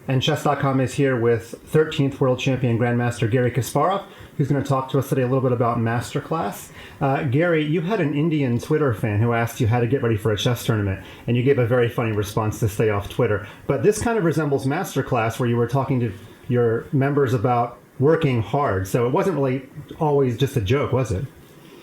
And Chess.com is here with 13th World Champion Grandmaster Garry Kasparov, who's going to talk to us today a little bit about MasterClass. Garry, you had an Indian Twitter fan who asked you how to get ready for a chess tournament, and you gave a very funny response to stay off Twitter. But this kind of resembles MasterClass, where you were talking to your members about working hard. So it wasn't really always just a joke, was it?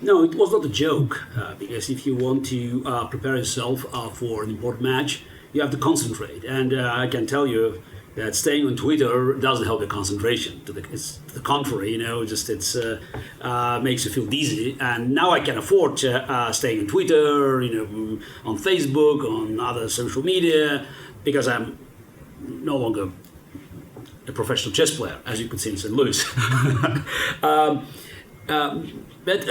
No, it was not a joke, because if you want to prepare yourself for an important match, you have to concentrate. And I can tell you that staying on Twitter doesn't help your concentration. It's the contrary, it's makes you feel dizzy. And now I can afford staying on Twitter, on Facebook, on other social media, because I'm no longer a professional chess player, as you could see in St. Louis. But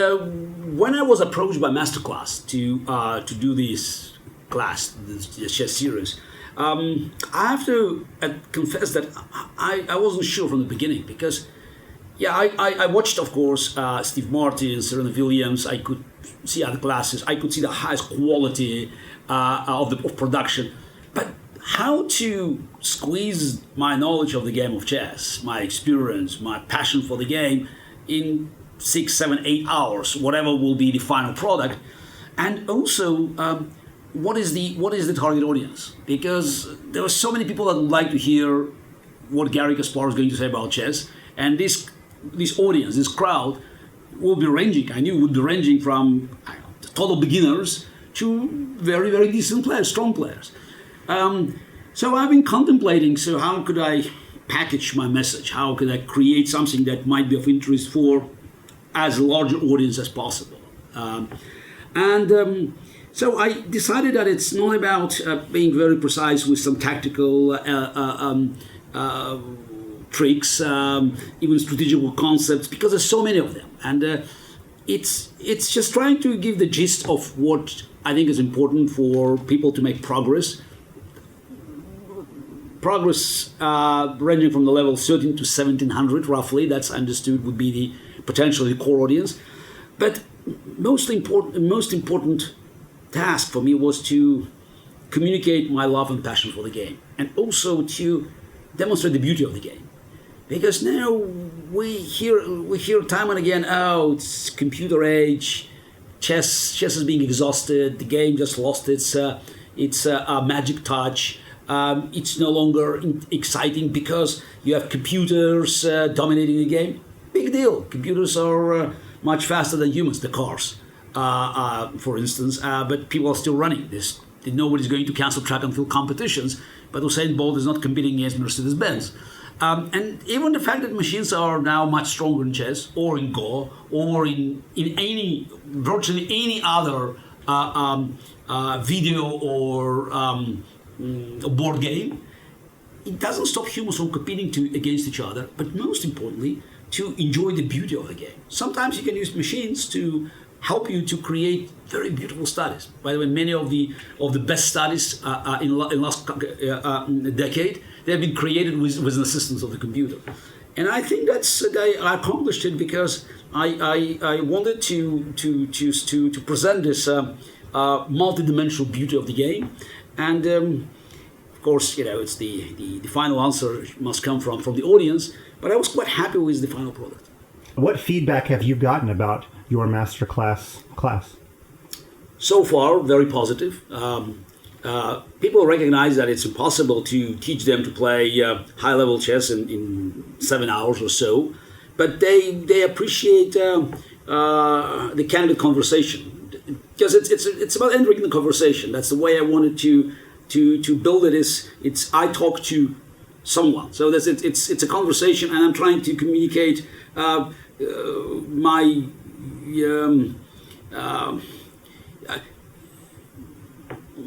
when I was approached by MasterClass to do this class, the chess series, I have to confess that I wasn't sure from the beginning, because I watched, of course, Steve Martin, Serena Williams. I could see other classes. I could see the highest quality of production. But how to squeeze my knowledge of the game of chess, my experience, my passion for the game in 6, 7, 8 hours, whatever will be the final product, and also what is the target audience? Because there are so many people that would like to hear what Garry Kasparov is going to say about chess, and this audience, this crowd, will be ranging. I knew it would be ranging from total beginners to very, very decent players, strong players. So I've been contemplating. So how could I package my message? How could I create something that might be of interest for as large an audience as possible? So I decided that it's not about being very precise with some tactical tricks, even strategical concepts, because there's so many of them. And it's just trying to give the gist of what I think is important for people to make progress. Progress ranging from the level 13 to 1700, roughly. That's understood would be the potentially the core audience. But most important task for me was to communicate my love and passion for the game, and also to demonstrate the beauty of the game. Because now we hear time and again, it's computer age, chess is being exhausted, the game just lost its magic touch. It's no longer exciting because you have computers dominating the game. Big deal. Computers are much faster than humans, the cars, for instance, but people are still running this. Nobody's going to cancel track and field competitions, but Usain Bolt is not competing against Mercedes-Benz. And even the fact that machines are now much stronger in chess or in Go or in virtually any other video or a board game, it doesn't stop humans from competing against each other, but most importantly, to enjoy the beauty of the game. Sometimes you can use machines to help you to create very beautiful studies. By the way, many of the best studies in the last decade, they have been created with the assistance of the computer. And I think I accomplished it because I wanted to present this multidimensional beauty of the game. And of course, it's the final answer must come from the audience, but I was quite happy with the final product. What feedback have you gotten about your MasterClass class? So far, very positive. People recognize that it's impossible to teach them to play high-level chess in 7 hours or so, but they appreciate the candid conversation, because it's about entering the conversation. That's the way I wanted to build it. It's I talk to someone, so it's a conversation, and I'm trying to communicate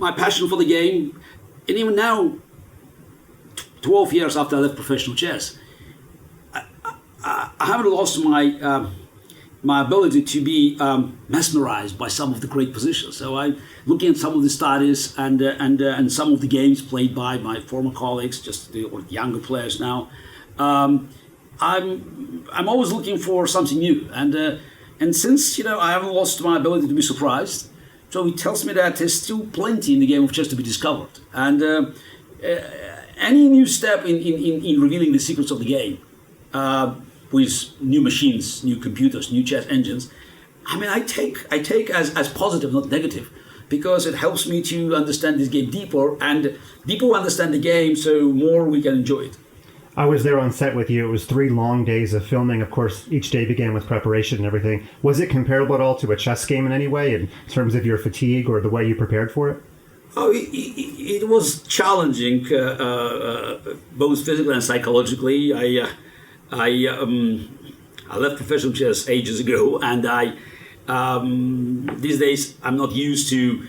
my passion for the game. And even now, 12 years after I left professional chess, I haven't lost my ability to be mesmerized by some of the great positions. So I'm looking at some of the studies and some of the games played by my former colleagues, just the younger players now. I'm always looking for something new, and since I haven't lost my ability to be surprised, so it tells me that there's still plenty in the game of chess to be discovered. And any new step in revealing the secrets of the game, with new machines, new computers, new chess engines, I mean, I take as positive, not negative, because it helps me to understand this game deeper, and deeper we understand the game, so more we can enjoy it. I was there on set with you. It was 3 long days of filming. Of course, each day began with preparation and everything. Was it comparable at all to a chess game in any way, in terms of your fatigue or the way you prepared for it? Oh, it was challenging, both physically and psychologically. I left professional chess ages ago, and these days I'm not used to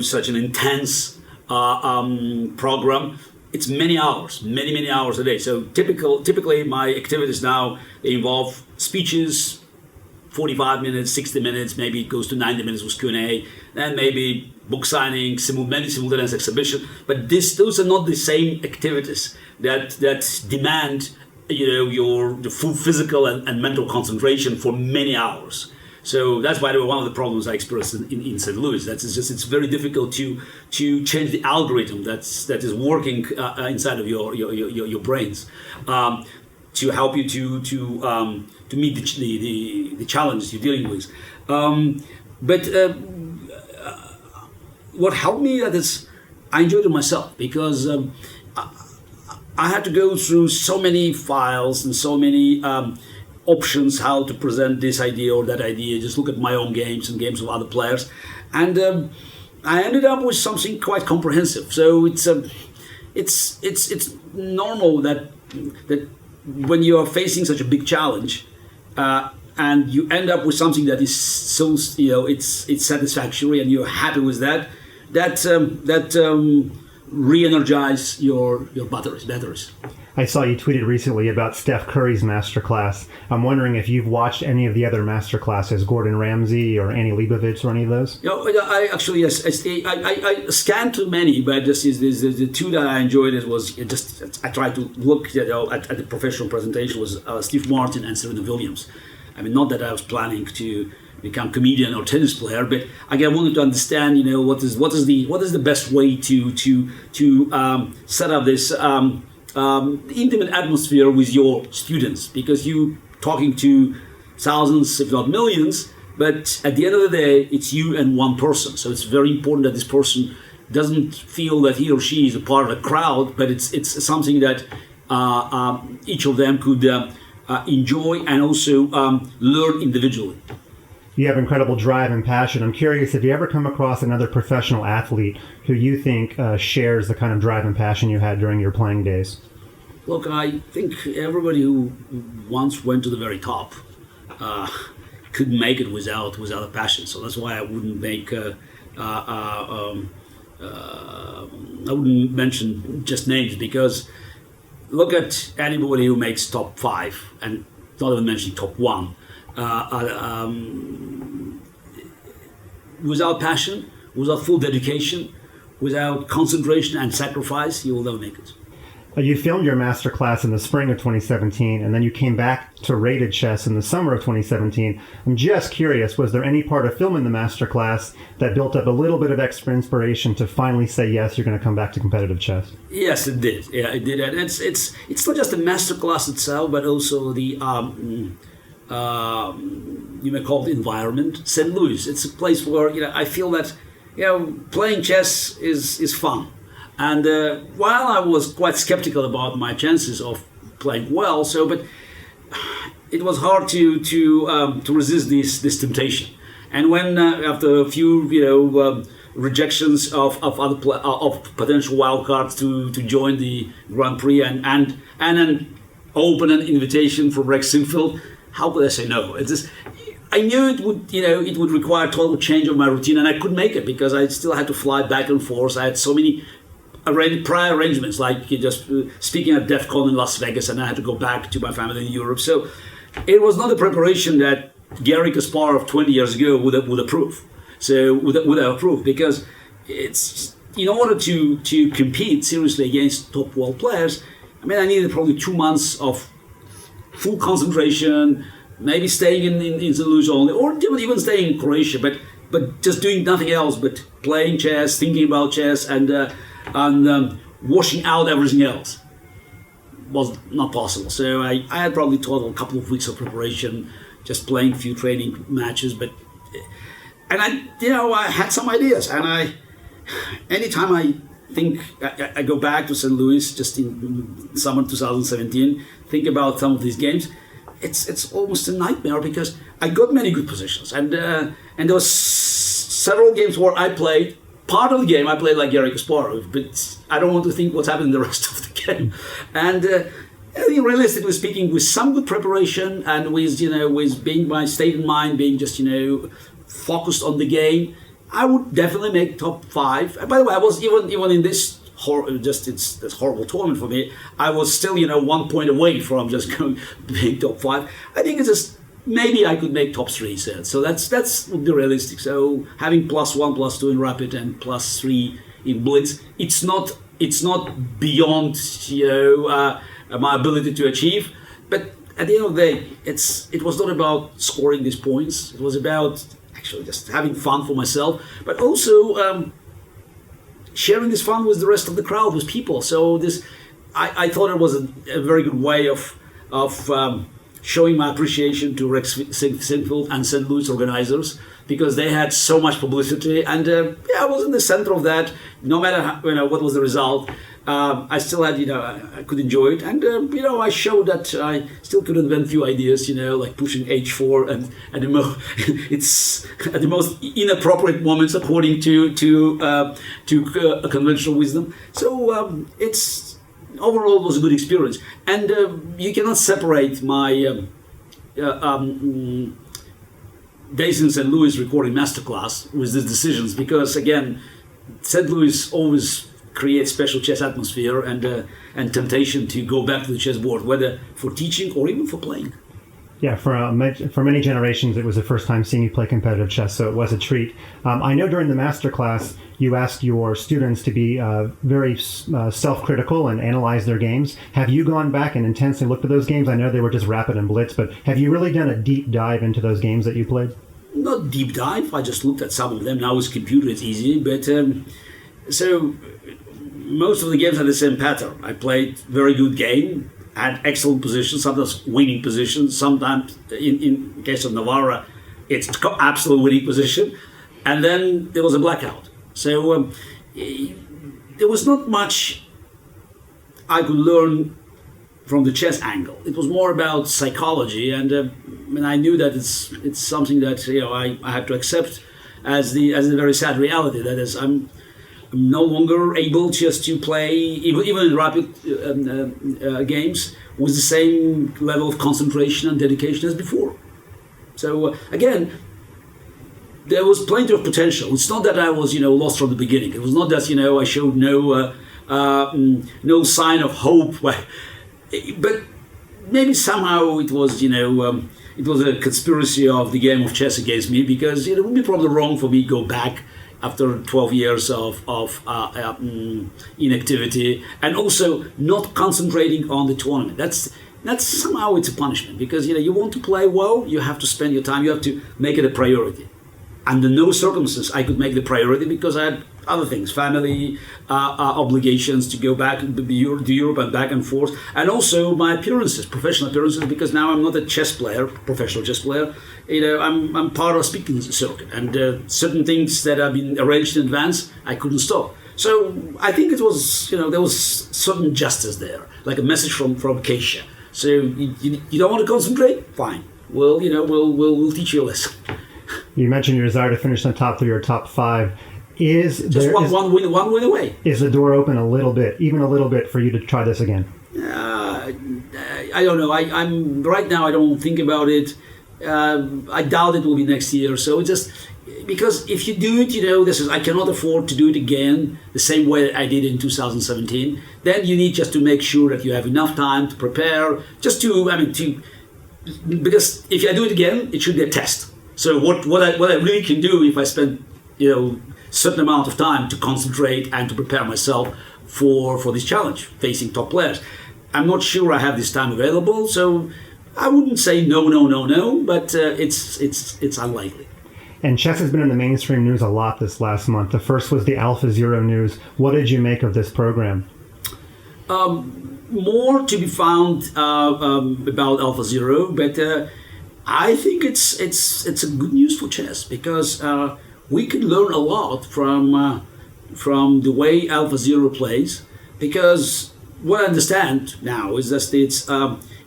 such an intense program. It's many hours, many hours a day. So typically my activities now, they involve speeches, 45 minutes, 60 minutes, maybe it goes to 90 minutes with Q&A, then maybe book signing, many simultaneous exhibition. But those are not the same activities that demand the full physical and mental concentration for many hours. So that's, by the way, one of the problems I experienced in St. Louis. It's very difficult to change the algorithm that is working inside of your brains to help you to meet the challenges you're dealing with. But what helped me is I enjoyed it myself, because I had to go through so many files and so many options how to present this idea or that idea. Just look at my own games and games of other players, and I ended up with something quite comprehensive. So it's normal that when you are facing such a big challenge, and you end up with something that is so it's satisfactory and you're happy with that re-energize your batteries. I saw you tweeted recently about Steph Curry's MasterClass. I'm wondering if you've watched any of the other MasterClasses, Gordon Ramsay or Annie Leibovitz or any of those? I actually, yes, I scanned too many, but this is the 2 that I enjoyed. It was just I tried to look at the professional presentation was Steve Martin and Serena Williams. I mean, not that I was planning to become comedian or tennis player, but again, I wanted to understand, what is the best way to set up this intimate atmosphere with your students, because you talking to thousands, if not millions, but at the end of the day, it's you and one person. So it's very important that this person doesn't feel that he or she is a part of a crowd, but it's something that each of them could enjoy and also learn individually. You have incredible drive and passion. I'm curious if you ever come across another professional athlete who you think shares the kind of drive and passion you had during your playing days. Look, I think everybody who once went to the very top couldn't make it without a passion. So that's why I wouldn't I wouldn't mention just names, because look at anybody who makes top 5, and not even mentioning top 1. Without passion, without full dedication, without concentration and sacrifice, you will never make it. You filmed your MasterClass in the spring of 2017, and then you came back to Rated Chess in the summer of 2017. I'm just curious, was there any part of filming the MasterClass that built up a little bit of extra inspiration to finally say, yes, you're going to come back to competitive chess? Yes, it did. Yeah, it did. And it's not just the MasterClass itself, but also the you may call it environment. St. Louis, it's a place where I feel that playing chess is fun. And while I was quite skeptical about my chances of playing well, but it was hard to resist this temptation. And when after a few rejections of potential wildcards to join the Grand Prix and an open an invitation from Rex Sinfield, how could I say no? I knew it would require total change of my routine, and I couldn't make it because I still had to fly back and forth. I had so many prior arrangements, like just speaking at DEF CON in Las Vegas, and I had to go back to my family in Europe. So it was not a preparation that Garry Kasparov 20 years ago would approve. So would have approved, because it's in order to compete seriously against top world players. I mean, I needed probably 2 months of full concentration, maybe staying in St. Louis only, or even staying in Croatia, but just doing nothing else but playing chess, thinking about chess, and washing out everything else was not possible. So I had probably total a couple of weeks of preparation, just playing a few training matches, and I had some ideas, and anytime I think I go back to St. Louis just in summer 2017, think about some of these games, it's almost a nightmare because I got many good positions, and there was several games where I played. Part of the game I played like Garry Kasparov, but I don't want to think what's happening the rest of the game. And realistically speaking, with some good preparation and with being my state of mind being just focused on the game, I would definitely make top 5. And by the way, I was even in this this horrible tournament for me, I was still 1 point away from just being top 5. I think it's just maybe I could make top 3. So that's would be realistic. So having +1, +2 in rapid and +3 in blitz, it's not beyond my ability to achieve. But at the end of the day, it was not about scoring these points. It was about actually just having fun for myself, but also sharing this fun with the rest of the crowd, with people. So I thought it was a very good way of showing my appreciation to Rex Sinfield and St. Louis organizers, because they had so much publicity, and I was in the center of that. No matter what was the result, I still had I could enjoy it, and I showed that I still could invent a few ideas, like pushing H4 and it's at the most inappropriate moments according to conventional wisdom. So it's. Overall, it was a good experience, and you cannot separate my days in St. Louis recording MasterClass with these decisions, because again, St. Louis always creates special chess atmosphere and temptation to go back to the chessboard, whether for teaching or even for playing. Yeah, for many generations, it was the first time seeing you play competitive chess, so it was a treat. I know during the MasterClass, you asked your students to be very self-critical and analyze their games. Have you gone back and intensely looked at those games? I know they were just rapid and blitz, but have you really done a deep dive into those games that you played? Not deep dive. I just looked at some of them. Now with computer, it's easy, but so most of the games had the same pattern. I played very good game, had excellent positions, sometimes winning positions. Sometimes, in case of Navarra, it's absolute winning position, and then there was a blackout. So there was not much I could learn from the chess angle. It was more about psychology, and I knew that it's something that I had to accept as the very sad reality. That is, I'm no longer able just to play even in rapid games with the same level of concentration and dedication as before. So again, there was plenty of potential. It's not that I was lost from the beginning. It was not that I showed no sign of hope. But maybe somehow it was it was a conspiracy of the game of chess against me, because it would be probably wrong for me to go back after 12 years of inactivity, and also not concentrating on the tournament. That's somehow it's a punishment, because you want to play well, you have to spend your time, you have to make it a priority. Under no circumstances I could make the priority, because I had other things, family obligations to go back to Europe and back and forth, and also my appearances, professional appearances, because now I'm not a chess player, professional chess player. I'm part of a speaking circuit, and certain things that have been arranged in advance, I couldn't stop. So I think it was, there was certain justice there, like a message from Keisha. So you don't want to concentrate? Fine. Well, we'll teach you a lesson. You mentioned your desire to finish in the top 3 or top 5. One win away. Is the door open a little bit, even a little bit, for you to try this again? I don't know. I'm right now. I don't think about it. I doubt it will be next year. So it's just because if you do it, I cannot afford to do it again the same way that I did in 2017. Then you need just to make sure that you have enough time to prepare. Because if I do it again, it should be a test. So what I really can do if I spend certain amount of time to concentrate and to prepare myself for this challenge facing top players. I'm not sure I have this time available, so I wouldn't say no, but it's unlikely. And chess has been in the mainstream news a lot this last month. The first was the AlphaZero news. What did you make of this program? more to be found about AlphaZero, but I think it's a good news for chess because we can learn a lot from the way AlphaZero plays. Because what I understand now is that it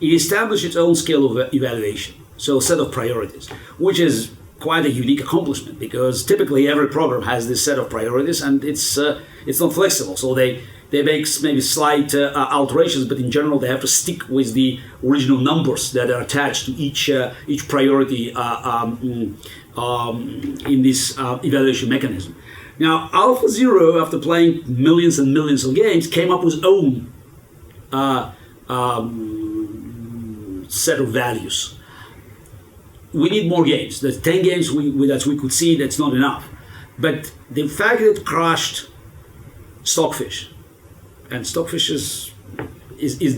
established its own scale of evaluation, so a set of priorities, which is quite a unique accomplishment because typically every program has this set of priorities and it's not flexible. So they make maybe slight alterations, but in general they have to stick with the original numbers that are attached to each priority in this evaluation mechanism. Now, AlphaZero, after playing millions and millions of games, came up with its own set of values. We need more games. The 10 games that we could see, that's not enough. But the fact that it crushed Stockfish, and Stockfish is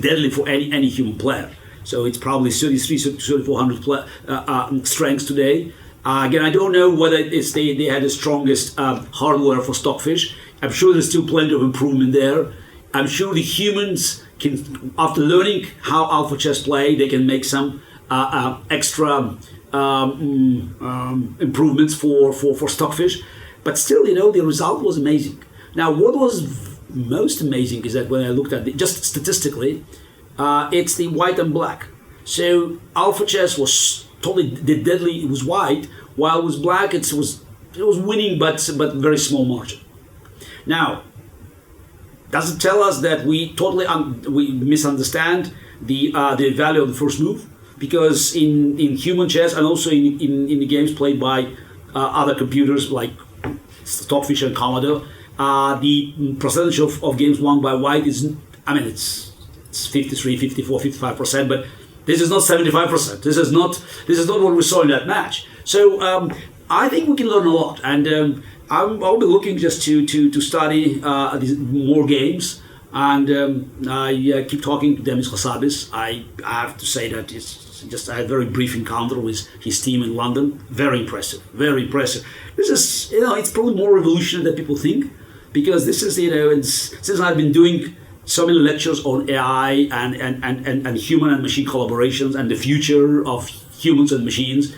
deadly for any human player. So it's probably 3,400 strengths today. Again, I don't know whether they had the strongest hardware for Stockfish. I'm sure there's still plenty of improvement there. I'm sure the humans can, after learning how Alpha Chess play, they can make some extra improvements for Stockfish. But still, the result was amazing. Now, what was most amazing is that when I looked at it, just statistically, it's the white and black. So Alpha Chess was totally deadly. It was white, while it was black. It was winning, but very small margin. Now, does it tell us that we totally we misunderstand the value of the first move? Because in human chess and also in the games played by other computers like Stockfish and Commodore, the percentage of games won by white is, it's 53, 54, 55%, but this is not 75%. This is not what we saw in that match. So I think we can learn a lot, and I'll be looking just to study these more games. And I keep talking to Demis Hassabis. I have to say that I had a very brief encounter with his team in London. Very impressive, very impressive. This is, it's probably more revolutionary than people think, because this is, since I've been doing so many lectures on AI and human and machine collaborations and the future of humans and machines,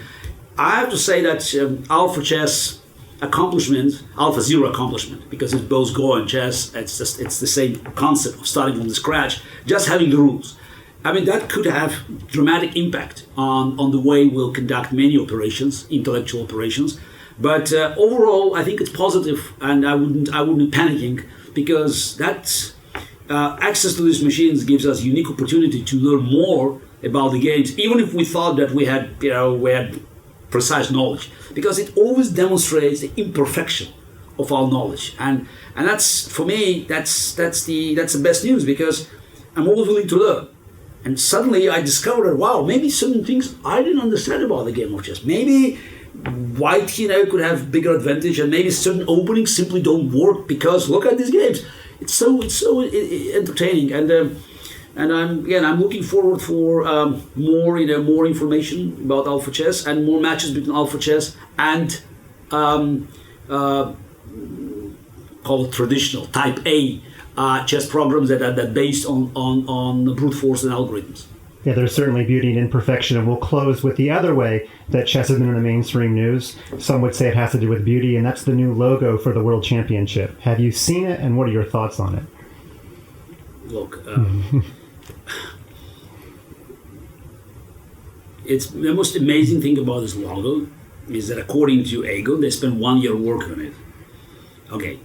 I have to say that Alpha Chess AlphaZero accomplishment, because it's both Go and chess. It's the same concept of starting from the scratch, just having the rules. That could have dramatic impact on the way we'll conduct many operations, intellectual operations. But overall, I think it's positive, and I wouldn't be panicking, because that access to these machines gives us unique opportunity to learn more about the games, even if we thought that we had precise knowledge, because it always demonstrates the imperfection of our knowledge, and that's, for me, that's the best news, because I'm always willing to learn. And suddenly I discovered that, wow, maybe certain things I didn't understand about the game of chess. Maybe white, could have bigger advantage, and maybe certain openings simply don't work because look at these games. It's so entertaining, and I'm looking forward for more information about Alpha Chess and more matches between Alpha Chess and call it traditional Type A chess programs that are based on brute force and algorithms. Yeah, there's certainly beauty in imperfection, and we'll close with the other way that chess has been in the mainstream news. Some would say it has to do with beauty, and that's the new logo for the World Championship. Have you seen it, and what are your thoughts on it? Look, it's the most amazing thing about this logo is that, according to Aegon, they spent 1 year working on it. Okay,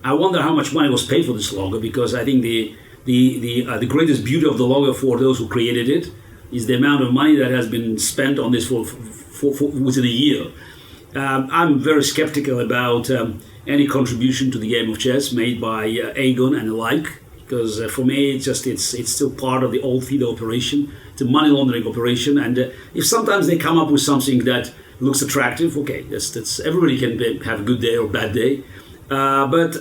I wonder how much money was paid for this logo, because I think the greatest beauty of the logo for those who created it is the amount of money that has been spent on this for within a year. I'm very skeptical about any contribution to the game of chess made by Aegon and the like, because for me it's still part of the old FIDE operation. It's a money laundering operation, and if sometimes they come up with something that looks attractive, okay, that's everybody can have a good day or bad day, but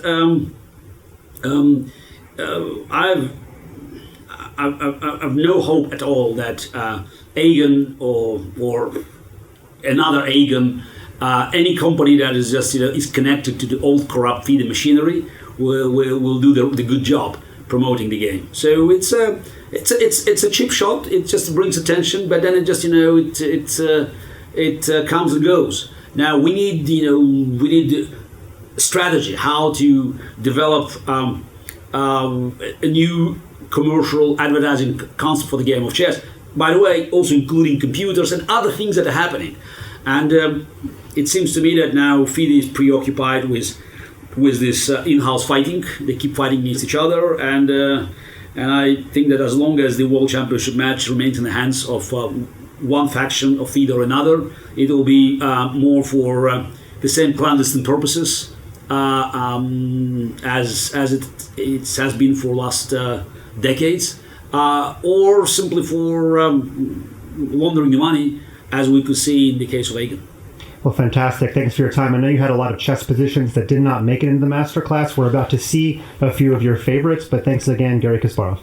I've no hope at all that Aegon or another Aegon, any company that is just is connected to the old corrupt FIDE machinery will do the good job. promoting the game. So it's a cheap shot. It just brings attention, but then it just it comes and goes. Now we need strategy, how to develop a new commercial advertising concept for the game of chess. By the way, also including computers and other things that are happening. And it seems to me that now FIDE is preoccupied with this in-house fighting. They keep fighting against each other, and I think that as long as the World Championship match remains in the hands of one faction of FIDE or another, it will be more for the same clandestine purposes as it has been for last decades, or simply for laundering the money, as we could see in the case of Agen. Well, fantastic. Thanks for your time. I know you had a lot of chess positions that did not make it into the masterclass. We're about to see a few of your favorites, but thanks again, Garry Kasparov.